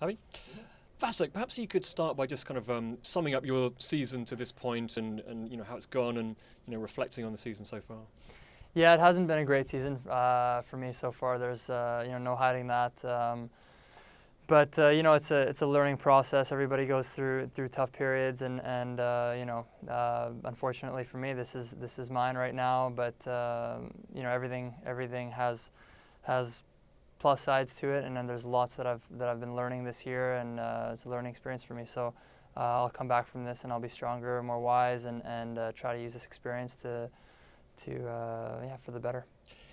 Abby? Vasek, perhaps you could start by just kind of summing up your season to this point and how it's gone and reflecting on the season so far. Yeah, it hasn't been a great season for me so far. There's no hiding that. But it's a learning process. Everybody goes through tough periods, and unfortunately for me, this is mine right now. But everything has plus sides to it, and then there's lots that I've been learning this year, and it's a learning experience for me. So I'll come back from this, and I'll be stronger, more wise, and try to use this experience for the better.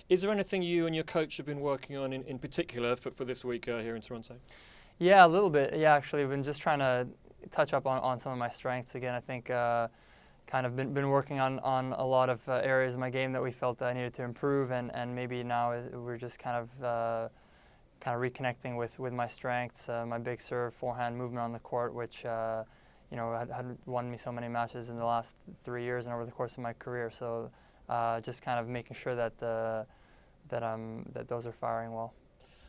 Is there anything you and your coach have been working on in particular for this week here in Toronto? Yeah, a little bit. Yeah, actually, I've been just trying to touch up on some of my strengths again. I think kind of been working on a lot of areas of my game that we felt I needed to improve, and maybe now we're just kind of reconnecting with my strengths, my big serve, forehand movement on the court, which had won me so many matches in the last 3 years and over the course of my career. So just kind of making sure that those are firing well.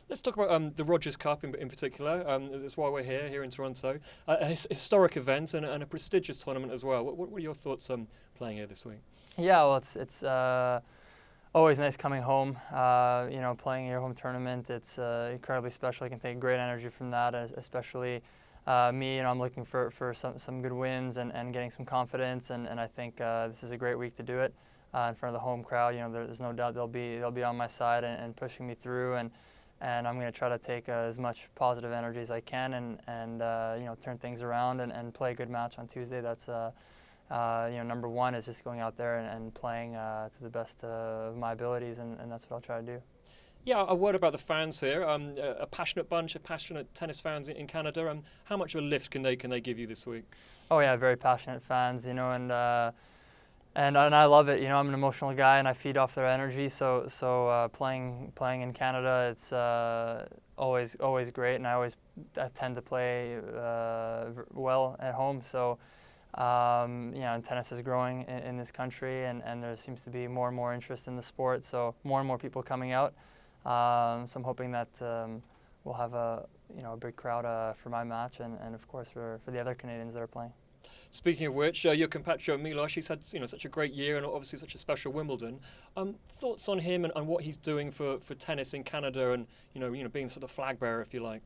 Let's talk about the Rogers Cup in particular. That's why we're here in Toronto. A historic event and a prestigious tournament as well. What are your thoughts on playing here this week? Yeah, well, it's always nice coming home. Playing your home tournament, it's incredibly special. You can take great energy from that, especially me. I'm looking for some good wins and getting some confidence, and I think this is a great week to do it in front of the home crowd. There's no doubt they'll be on my side and pushing me through, and I'm going to try to take as much positive energy as I can and turn things around and play a good match on Tuesday. That's number one is just going out there and playing to the best of my abilities, and that's what I'll try to do. Yeah, a word about the fans here. A passionate bunch of passionate tennis fans in Canada. How much of a lift can they give you this week? Oh yeah, very passionate fans, and I love it. I'm an emotional guy, and I feed off their energy. So playing in Canada, it's always great, and I tend to play well at home. So and tennis is growing in this country, and there seems to be more and more interest in the sport. So more and more people coming out. So I'm hoping that we'll have a big crowd for my match, and of course for the other Canadians that are playing. Speaking of which, your compatriot Milos, he's had such a great year and obviously such a special Wimbledon. Thoughts on him and what he's doing for tennis in Canada, and being sort of flag bearer, if you like.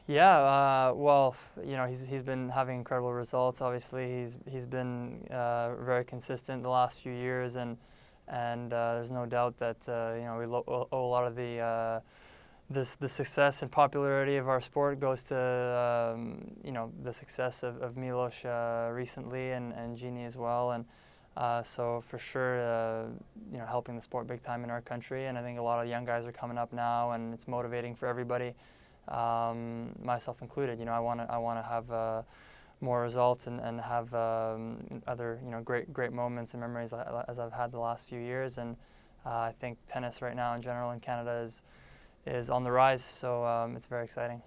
Yeah, well, he's been having incredible results. Obviously, he's been very consistent the last few years, and there's no doubt that we owe a lot of the success and popularity of our sport goes to the success of Milos recently, and Jeannie as well, and so for sure helping the sport big time in our country. And I think a lot of young guys are coming up now, and it's motivating for everybody, myself included. I want to have more results and have other great moments and memories as I've had the last few years. And I think tennis right now in general in Canada is on the rise, so it's very exciting.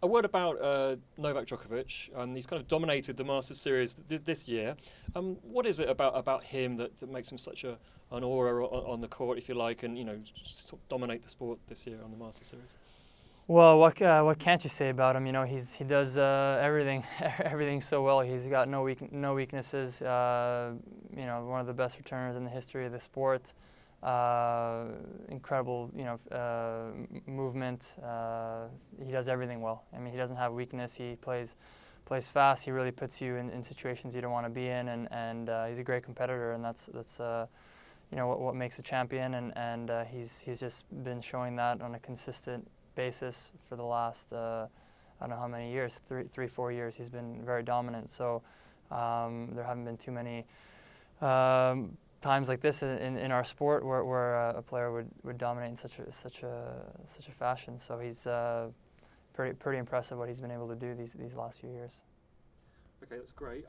A word about Novak Djokovic. He's kind of dominated the Masters series this year. What is it about him that makes him such an aura on the court, if you like, and sort of dominate the sport this year on the Masters series? Well, what can't you say about him? He does everything so well. He's got no weaknesses. One of the best returners in the history of the sport. Incredible, movement. He does everything well. I mean, he doesn't have weakness. He plays fast. He really puts you in situations you don't want to be in, and he's a great competitor, and that's what makes a champion. And he's just been showing that on a consistent basis for the last I don't know how many years, 4 years. He's been very dominant. So there haven't been too many times like this in our sport where a player would dominate in such a fashion. So he's pretty impressive what he's been able to do these last few years. Okay, that's great.